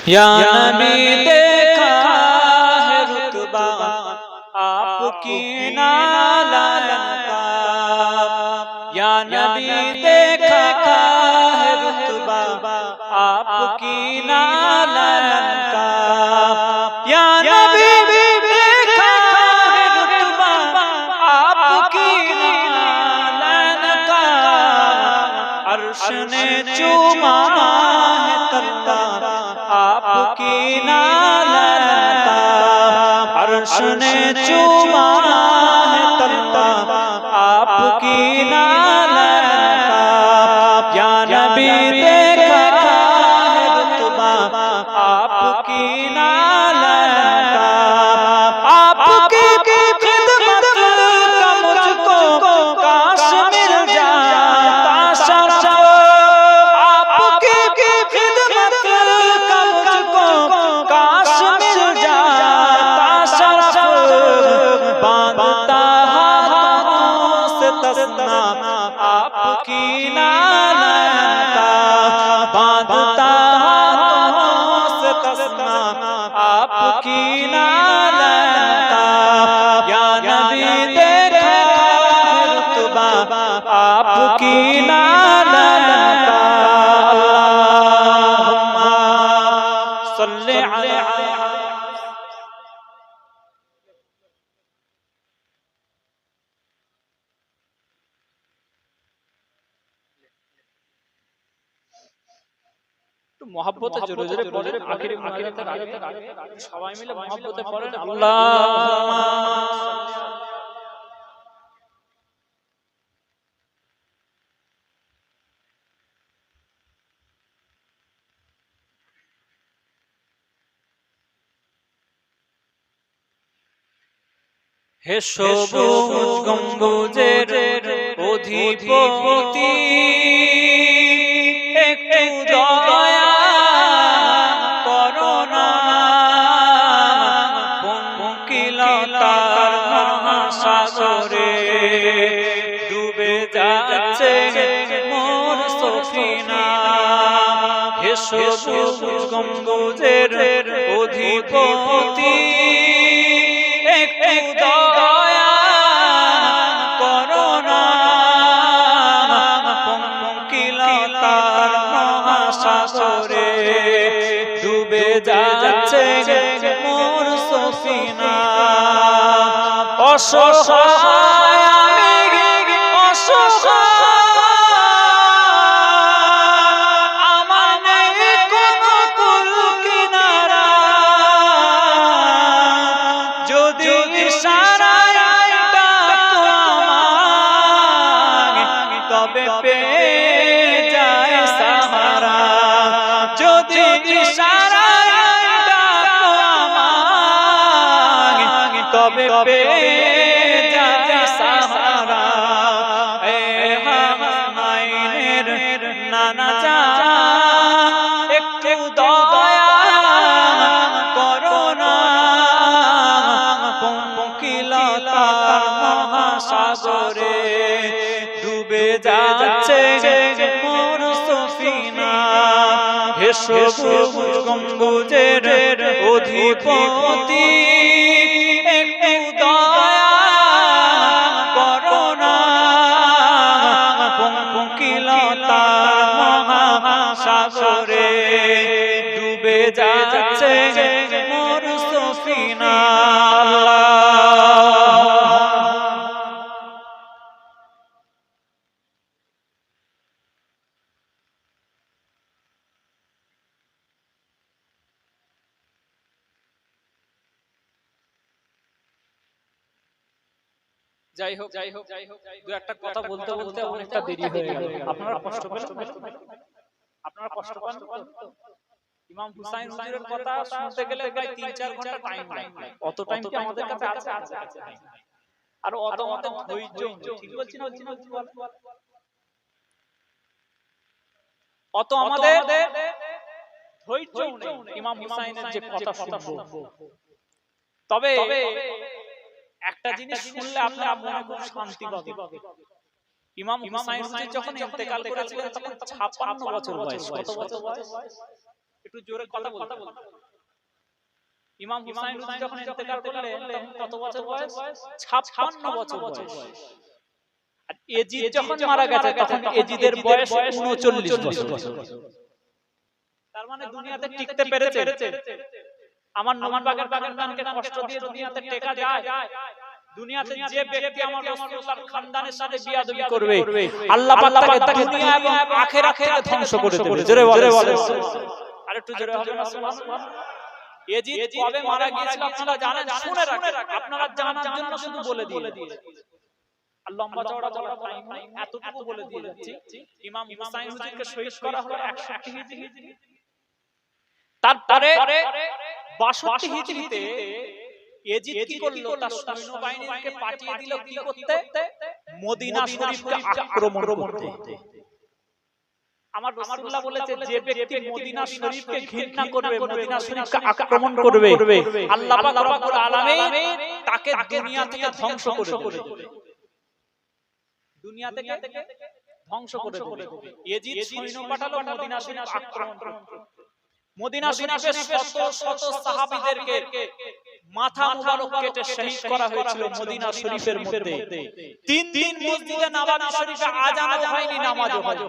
या नबी देखा है रुतबा आपकी नालायन का, या नबी देखा है रुतबा आपकी नालायन का, या नबी देखा है रुतबा आपकी नालायन का। अर्श ने चूमा है तल्ला आपकी नालायन का, अर्श ने चूमा है तल्ला आपकी नालायन का। या नबी देखा है रुतबा आपकी नालायन का, आपकी खिदमत का मुझको काश मिल जाता शरफ, आपकी खिदमत का मुझको काश मिल जाता शरफ। बांधता हाथों से तस्ना आपकी नालायन का, बांधता हाथों से तस्ना आपकी नालायन का। या नबी देखा है रुतबा आपकी नालायन का। अल्लाहुम्मा सल्ली अला मोहब्बते जोरे जोरे पढ़ें, आखिरी मुनाजात आगे सबाई मिले मोहब्बते पढ़ें अल्लाहुम्मा। হে সবুজ গম্বুজের অধিপতি, একটু দয়া করো না, পঙ্কিলতার মহাসাগরে ডুবে যাচ্ছে মোর সফিনা। হে সবুজ গম্বুজের অধিপতি, একটু দয়া করো না, পঙ্কিলতার মহাসাগরে ডুবে যাচ্ছে মোর সফিনা। অসহায় আমি অসহায়, আমার নেই কোনো কুল কিনারা, যদি ইশারায় ডাকো আমায় তবে পেয়ে যায় সাহারা, যদি ইশারায় ডাকো আমায় তবে পেয়ে যায় সাহারা। এ হাসনাইনের নানা জান, একটু দয়া করো না, পঙ্কিলতার মহাসাগরে ডুবে যাচ্ছে মোর সফিনা। হে সবুজ গম্বুজের অধিপতি, একটু দয়া করো না, পঙ্কিলতার মহাসাগরে ডুবে যাচ্ছে মোর সফিনা। যাই হোক দু একটা কথা বলতে বলতে অনেকটা দেরি হয়ে গেল। আপনারা কষ্ট পেলেন? আপনারা কষ্ট পান? ইমাম হুসাইন হুজুরের কথা শুনতে গেলে প্রায় 3-4 ঘন্টা টাইম লাগে। অত টাইম কি আমাদের কাছে আছে? আর অত ধৈর্য, ঠিক বলছি না? অত আমাদের ধৈর্য নেই ইমাম হুসাইনের যে কথা শুনবো। তবে একটা জিনিস শুনলে আপনারা মনে খুব শান্তি পাবেন। ইমাম হুসাইন যখন ইন্তেকাল করেছিলেন তখন 56 বছর বয়স। কত বছর বয়স? একটু জোরে কথা বলতে। ইমাম হুসাইন যখন ইন্তেকাল করলেন তখন কত বছর বয়স? 56 বছর বয়স। আর এজিদ যখন মারা গেছে তখন এজিদের বয়স 39 বছর। তার মানে দুনিয়াতে টিকতে পেরেছে। আমার নবী পাকের খানদানকে কষ্ট দিয়ে দুনিয়াতে টেকা যায়? দুনিয়াতে যে ব্যক্তি আমার রাসূলুল্লাহর খানদানের সাথে বিয়াদবি করবে, আল্লাহ পাক তাকে দুনিয়া এবং আখিরাত থেকে ধ্বংস করে দেবে। জোরে বলেন। আরেকটু জোরে হবে না সুবহানাল্লাহ। এজিদ কবে মারা গিয়েছিল আপনারা জানেন? শুনে রাখেন, আপনারা জানার জন্য শুধু বলে দিয়েছি। আর লম্বা চওড়া বলার টাইম নাই, এতটুকু বলে দিয়ে যাচ্ছি। ইমাম হুসাইন হুজুরকে শহীদ করা হলো 160 হিজরি। তারপরে 62 হিজরিতে এজিদ কি করলো? তার সৈন্যবাহিনীকে পাঠিয়ে দিল কি করতে? মদিনা শরীফকে আক্রমণ করতে। আমার রাসূলুল্লাহ বলেছে যে ব্যক্তি মদিনা শরীফকে ঘৃণা করবে, মদিনা শরীফকে আক্রমণ করবে, আল্লাহ পাক রব্বুল আলামিন তাকে দুনিয়া থেকে ধ্বংস করে দেবে। দুনিয়া থেকে ধ্বংস করে দেবে। এজিদ সৈন্য পাঠালো মদিনা শরীফ আক্রমণ করতে। মদিনা শরীফের শত শত সাহাবীদেরকে মাথা মুবারক কেটে শহীদ করা হয়েছিল মদিনা শরীফের মধ্যে। 3 দিন মসজিদে নববী শরীফে আযানও হয়নি, নামাজও হয়নি।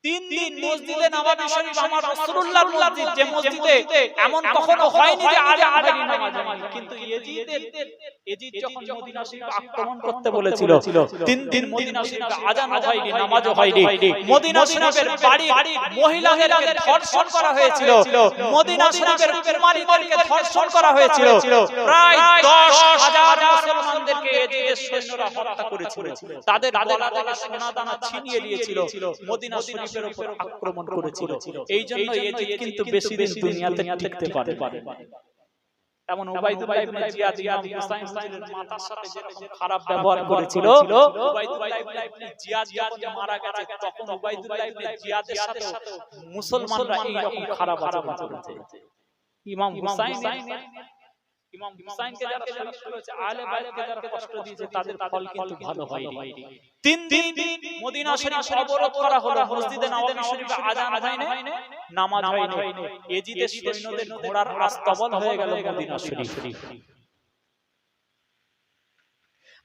3 দিন মসজিদে নববী শরীফ আমার রাসূলুল্লাহর মসজিদ, যে মসজিদে এমন কখনো হয়নি যে আযান হয়নি, নামাজ হয়নি। কিন্তু এজিদ যখন মদিনা শরীফ আক্রমণ করতে বলেছিল 3 দিন মদিনা শরীফে আযানও হয়নি, নামাজও হয়নি। মদিনা শরীফের বাড়ি মহিলাদেরকে ধর্ষণ করা হয়েছিল, মদিনা শরীফের কুমারীদেরকে ধর্ষণ করা হয়েছিল। প্রায় 10,000 মুসলমানদেরকে এজিদের সৈন্যরা হত্যা করেছিল। তাদের গলা থেকে সোনা দানা ছিনিয়ে নিয়েছিল, মদিনা শরীফের উপর আক্রমণ করেছিল। এই জন্য এজিদ কিন্তু বেশি দিন দুনিয়াতে টিকতে পারে। এমন উবাইদুল্লাহ ইবনে জিয়াদ ইমাম হুসাইন হুজুরের মাতার সাথে যেরকম খারাপ ব্যবহার করেছিল, উবাইদুল্লাহ ইবনে জিয়াদ যখন মারা গেছে তখন উবাইদুল্লাহ ইবনে জিয়াদের সাথে মুসলমানরা এই রকম খারাপ আচরণ করেছে। ইমাম হুসাইনকে যারা শহীদ করেছে, আহলে বাইতকে যারা কষ্ট দিয়েছে, তাদের ফল কিন্তু ভালো হয়নি। 3 দিন মদিনা শরীফ অবরোধ করা হলো, মসজিদে নববী শরীফে আযান হয়নি, নামাজ হয়নি। এজিদের সৈন্যদের ঘোড়ার আস্তাবল হয়ে গেল মদিনা শরীফ।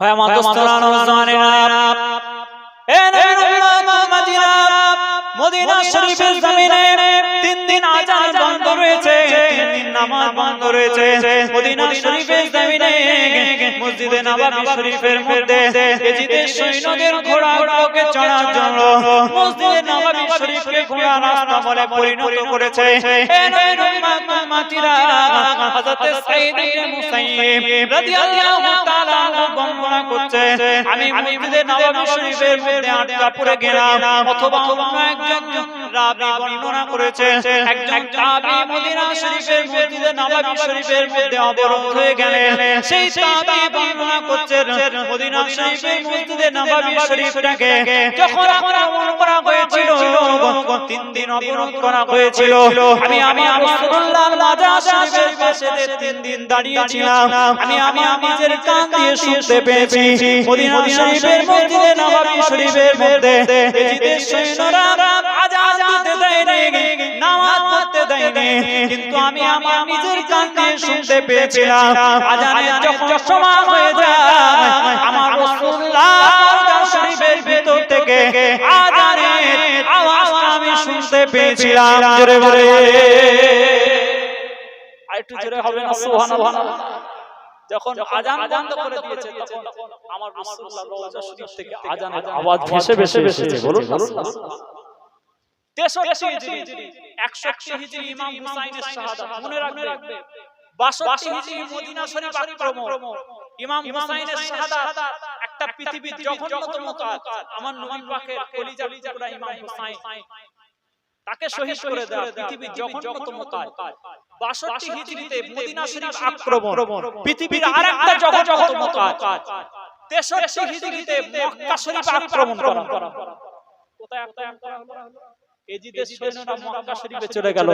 ভাই আমার দোস্তরা নওজওয়ানেরা, এ নবীর মদিনা মদিনা শরীফের জমিনে 3 দিন আযান বন্ধ রয়েছে, 3 দিন নামাজ বন্ধ রয়েছে। মদিনা শরীফের জমিনে মসজিদে নববী শরীফের মধ্যে এজিদের সৈন্যদের ঘোড়াগুলোকে চড়ার জন্য মসজিদে নববী শরীফকে ঘোড়ার রাস্তা বলে পরিণত করেছে। এ নবীর উম্মতিরা, হযরত সাঈদ ইবনে মুসাইয়্যিব রাদিয়াল্লাহু তাআলা আনহু বর্ণনা করছে, আমি মসজিদে নববী শরীফের মধ্যে আটকা পড়ে গেলাম। অথবা একজন রাবী বর্ণনা করেছে, একজন তাবী মদিনা শরীফের মসজিদে নববী শরীফের মধ্যে অবরোধ হয়ে গেলেন। সেই তাবী বর্ণনা করছেন, মদিনা শরীফের মসজিদে নববী শরীফটাকে যখন আক্রমণ করা হয়েছিল, 3 দিন অবরোধ করা হয়েছিল, আমি রাসূলুল্লাহর মাজার শরীফের পাশে 3 দিন দাঁড়িয়েছিলাম। আমি নিজের কান দিয়ে শুনতে পেয়েছি মদিনা শরীফের মসজিদে নববী শরীফের মধ্যে এজিদের সৈন্যরা আযান দিতে দেয়নি, নামাজ পড়তে দেয়নি, কিন্তু আমি আমার নিজের কান দিয়ে শুনতে পেয়েছিলাম। আযানের যখন সময় হয়ে যায়, আমার রাসূলুল্লাহ শরীফের ভিতর থেকে আযানের আওয়াজ আমি শুনতে পেয়েছিলাম। জোরে বলে, আরেকটু জোরে হবে না সুবহানাল্লাহ। যখন আযান বন্ধ করে দিয়েছে তখন আমার রাসূলুল্লাহ রওজা শরীফ থেকে আযানের আওয়াজ ভেসে ভেসে এসেছে। বলুন আল্লাহ। 63 হিজরি, 61 হিজরি ইমাম হুসাইনের শাহাদাত, মনে রাখবে। 62 হিজরি মদিনা শরীফ আক্রমণ, ইমাম হুসাইনের শাহাদাত। একটা পৃথিবীর জঘন্যতম কাজ, আমার নবী পাকের কলিজার টুকরা ইমাম হুসাইন, তাকে শহীদ করে দেওয়া পৃথিবীর জঘন্যতম কাজ। 62 হিজরিতে মদিনা শরীফ আক্রমণ, পৃথিবীর আরেকটা জঘন্যতম কাজ। 63 হিজরিতে মক্কা শরীফ আক্রমণ করা। কোথায় আক্রমণ করা হলো? এজিদের সৈন্যরা মক্কা শরীফে চলে গেল।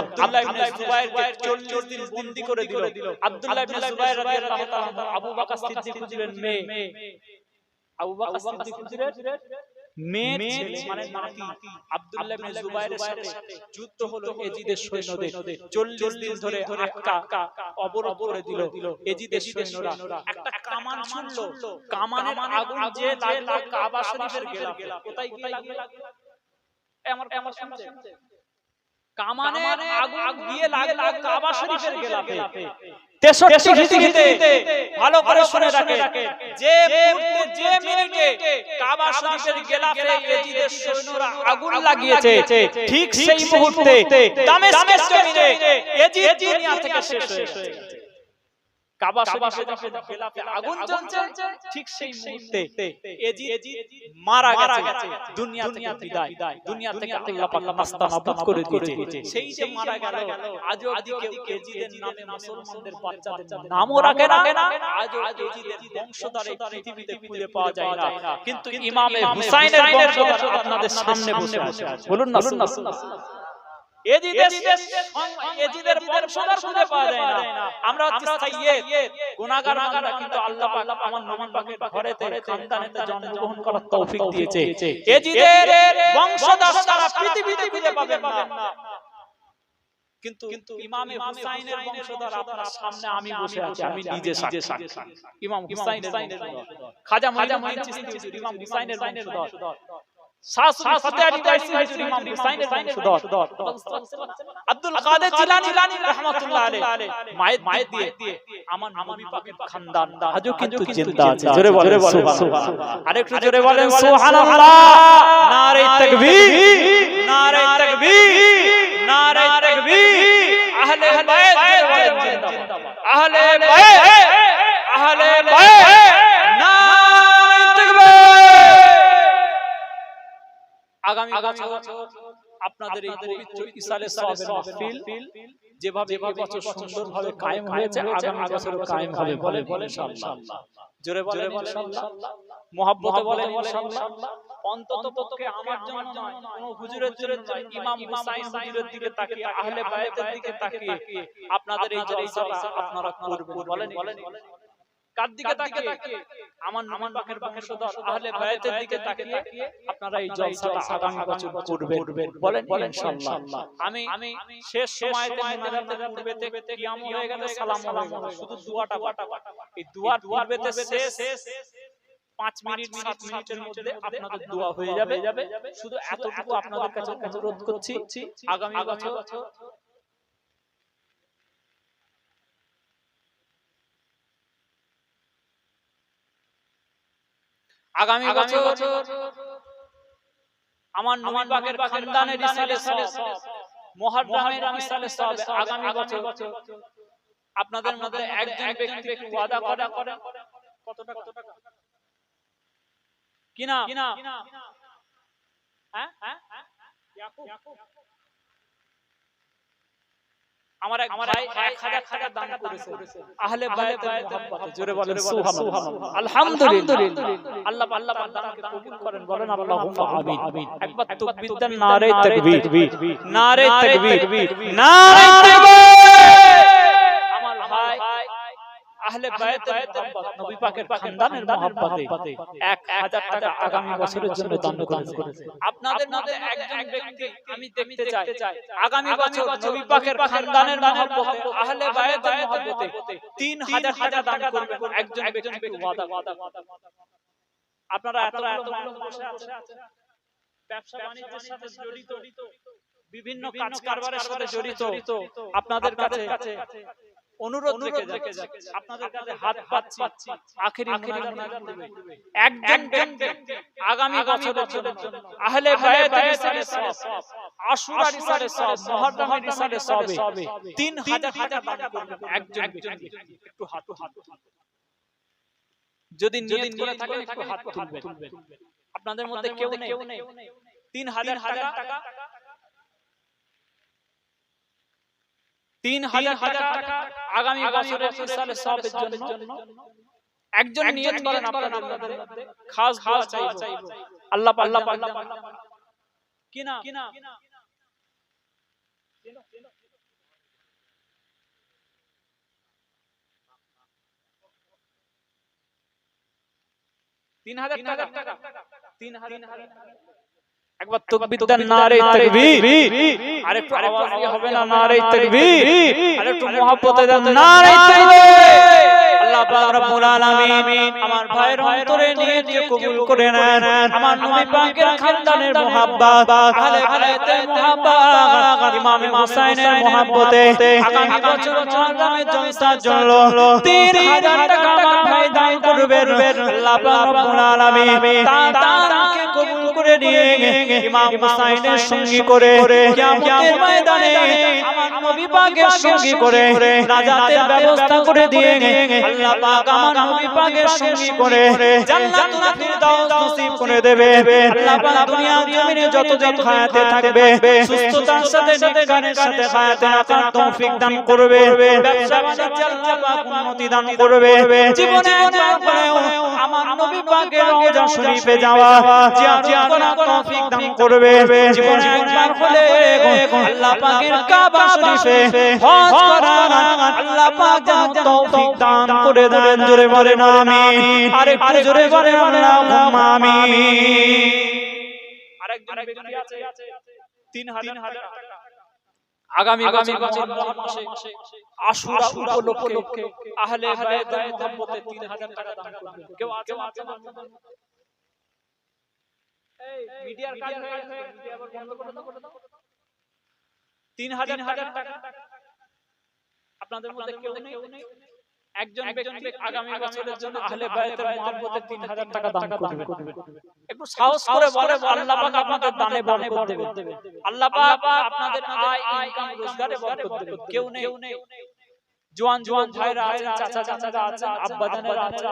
আব্দুল্লাহ ইবনে জুবাইরকে 40 দিন বন্দী করে দিল। আব্দুল্লাহ ইবনে জুবাইর রাদিয়াল্লাহু তাআলা আবু বকর সিদ্দিক হুজুরের মেয়ে, আবু বকর সিদ্দিক হুজুরের মেয়ের ছেলে মানে নাতি আব্দুল্লাহ ইবনে জুবাইরের সাথে যুদ্ধ হলো এজিদের সৈন্যদের 40 দিন ধরে আটকা অবরোধ করে দিল এজিদের সৈন্যরা একটা কামান ছুড়লো কামানের আগুন যে লাগলো কাবা শরীফের গিলাফে কোথায় গিয়ে লাগলো আমার শুনছে কামানের আগুন গিয়ে লাগলো কাবা শরীফের গিলাফে 63 হিজরিতে ভালো করে শুনে রাখে যে মুহূর্তে যে মিনিটে কাবা শরীফের গিলাফে এজিদের সৈন্যরা আগুন লাগিয়েছে ঠিক সেই মুহূর্তে দামেস্কের জমিনে এজিদ দুনিয়া থেকে শেষ হয়ে গেছে কাবা শরীফের গিলাফে আগুন জ্বলছে ঠিক সেই মুহূর্তে এজিদ মারা গেছে দুনিয়া থেকে বিদায় দুনিয়া থেকে আল্লাহ পাক নাস্তানাবুদ করে দিয়েছে সেই যে মারা গেল আজও কেউ এজিদের নামে মুসলমানদের বাচ্চাদের নামও রাখে না আজও এজিদের বংশধর এই পৃথিবীতে খুঁজে পাওয়া যায় না কিন্তু ইমামে হুসাইনের বংশধর আপনাদের সামনে বসে আছে বলুন না এজিদের বংশধর খুঁজে পাওয়া যায় না আমরা গুনাহগার আমরা কিন্তু আল্লাহ পাক আমার নবী পাকের ঘরেতে খানদানেতে জন্মগ্রহণ করার তৌফিক দিয়েছে এজিদের বংশধর সারা পৃথিবীতে খুঁজে পাবেন না কিন্তু ইমামে হুসাইনের বংশধর আপনার সামনে আমি বসে আছি আমি নিজে সাক্ষী ইমাম হুসাইনের খাজা মুঈনুদ্দিন চিশতি ইমাম হুসাইনের বংশধর আব্দুল কাদের জিলানী রাহমাতুল্লাহ আলাইহি মায়ের দিয়ে আমার নবী পাকের খানদান আজও কিন্তু জিন্দা আছে জোরে বলেন সুবহানাল্লাহ আরেকটু জোরে বলেন সুবহানাল্লাহ নারে তাকবীর নারে তাকবীর নারে তাকবীর আহলে বাইত বলেন জিন্দাবাদ আহলে বাইত আহলে বাইত নারে তাকবীর আগামী বছর আপনাদের এই পবিত্র ইসালে সওয়াবের মাহফিল যেভাবে এই বছর সুন্দরভাবে কায়েম হয়েছে আগামী বছরও কায়েম হবে বলে ইনশাআল্লাহ জোরে বলেন ইনশাআল্লাহ মুহাব্বতে বলেন ইনশাআল্লাহ অন্তত পক্ষে আমার জন্য নয় কোন হুজুরের জন্য নয় ইমাম হুসাইন হুজুরের দিকে তাকিয়ে আহলে বাইতের দিকে তাকিয়ে আপনাদের এই জলসাটা আপনারা করবেন বলেন কার দিকে তাকিয়ে আমার নবী পাকের বংশধর আহলে বাইতের দিকে তাকিয়ে আপনারা এই জলসাটা আগামী বছর করবেন বলেন ইনশাআল্লাহ আমি শেষ সময়তে মুনাজাতের পূর্বেতে কিয়াম হয়ে গেলে সালাম হয়ে গেল শুধু দুআটা এই দুআর পূর্বেতে শেষ 5 মিনিট 7 মিনিটের মধ্যে আপনাদের দোয়া হয়ে যাবে শুধু এতটুকু আপনাদের কাছে অনুরোধ করছি আগামী বছর আমার নবী পাকের খানদানের ইসালে সওয়াব মুহররমের ইসালে সওয়াব আগামী বছর আপনাদের মধ্যে একজন ব্যক্তি ওয়াদা করে কত টাকা কিনা হ্যাঁ আমার এক ভাই 1000 টাকা দান করেছে আহলে বাইতের মুহাব্বতে জোরে বলেন সুবহানাল্লাহ আলহামদুলিল্লাহ আল্লাহ পাক দানকে কবুল করেন বলেন আল্লাহুম্মা আমিন একবার তাকবীর দেন নারে তাকবীর নারে তাকবীর নারে তাকবীর আমার ভাই আহলে বাইতের মুহাব্বত নবী পাকের খানদানের মুহাব্বতে 1000 টাকা আগামী বছরের জন্য দান করেছে আপনাদের মধ্যে একজন ব্যক্তি আমি দেখতে চাই আগামী বছর নবী পাকের খানদানের মুহাব্বতে আহলে বাইতের মুহাব্বতে 3000 টাকা দান করবেন একজন ব্যক্তি ওয়াদা আপনারা এতগুলো মানুষ বসে আছেন ব্যবসা বাণিজ্যের সাথে জড়িত বিভিন্ন কাজ কারবারের সাথে জড়িত আপনাদের কাছে অনুরোধ রেখে যাচ্ছি আপনাদের কাছে হাত পাচ্ছি আখেরি মুনাজাত করবে একজন ব্যক্তি আগামী বছরের জন্য আহলে বাইতের ইসালে সওয়াব আশুরার ইসালে সওয়াব মুহররমের ইসালে সওয়াবে 3000 টাকা দান করবেন একজন ব্যক্তি একটু হাত যদি নিয়ত করে থাকেন একটু হাত তুলবেন আপনাদের মধ্যে কেউ নেই 3000 টাকা 3000 টাকা আগামী বছরের ইসালে সওয়াবের জন্য একজন নিয়ত করেন আপনাদের মধ্যে খাস দোয়া চাইবো আল্লাহ কিনা 3000 টাকা 3000 একবার তাকবীর দেন, নারে তাকবীর। আরে একটু আওয়াজ দিয়ে হবে না, নারে তাকবীর। আরে একটু মহব্বতে দেন, নারে তাকবীর। আল্লাহ পাক রব্বুল আলামিন আমার ভাইয়ের অন্তরে নিয়ে কবুল করে নেন। আমার নবী পাকের খানদানের মুহাব্বত, আহলে বায়তের মুহাব্বত, ইমাম হুসাইনের মুহাব্বতে আগামী বছর মুহররমে জলসার জন্য 3000 টাকা আমার ভাই দান করবেন। আল্লাহ পাক রব্বুল আলামিন তার দানকে কবুল করে নিয়ে ইমাম হুসাইনের সঙ্গী করে কিয়ামতের ময়দানে আমার নবী পাকের সঙ্গী করে নাজাতের ব্যবস্থা করে দিয়ে আল্লাহ পাক আমার নবী পাকের সঙ্গী করে জান্নাতুল ফিরদাউস নসিব করে দেবে। আল্লাহ পাক দুনিয়ার জমিনে যতদিন হায়াতে থাকবে সুস্থতার সাথে নেককারের সাথে হায়াতে রাখার তৌফিক দান করবে। ব্যবসা বাণিজ্যে আল্লাহ পাক উন্নতি দান করবে। জীবনে একবার হলেও আমার নবী পাকের রওজা শরীফে যাওয়া জিয়ারত করার তৌফিক দান করবে। জীবনে একবার হলে আল্লাহ পাকের কাবা শরীফে হজ করার আল্লাহ পাক যেন তৌফিক দান করে দেন। জোরে বলেন আমিন। আরেকটু জোরে বলেন আল্লাহুম্মা আমিন। আরেকজন ব্যক্তি আছে 3000 টাকা আগামী বছর মুহররম মাসে আশুরা উপলক্ষে আহলে বায়তের মুহাব্বতে 3000 টাকা দান করবে। কেউ আছে না? এই মিডিয়ার কাজ হয়ে গেছে, মিডিয়া আবার বন্ধ করে দাও। 3000 টাকা আপনাদের মধ্যে কেউ নেই? একজন ব্যক্তি আগামী বছরের জন্য আহলে বায়তের মুহাব্বতে 3000 টাকা দান করবে। একটু সাহস করে বলে আল্লাহ পাক আপনাদের দানে বরকত দেবে। আল্লাহ পাক আপনাদের আয় ইনকাম রোজগারে বরকত দেবে। কেউ নেই? জওয়ান ভাইরা আছেন, চাচা চাচারা আছেন, আব্বা জানেরা আছেন।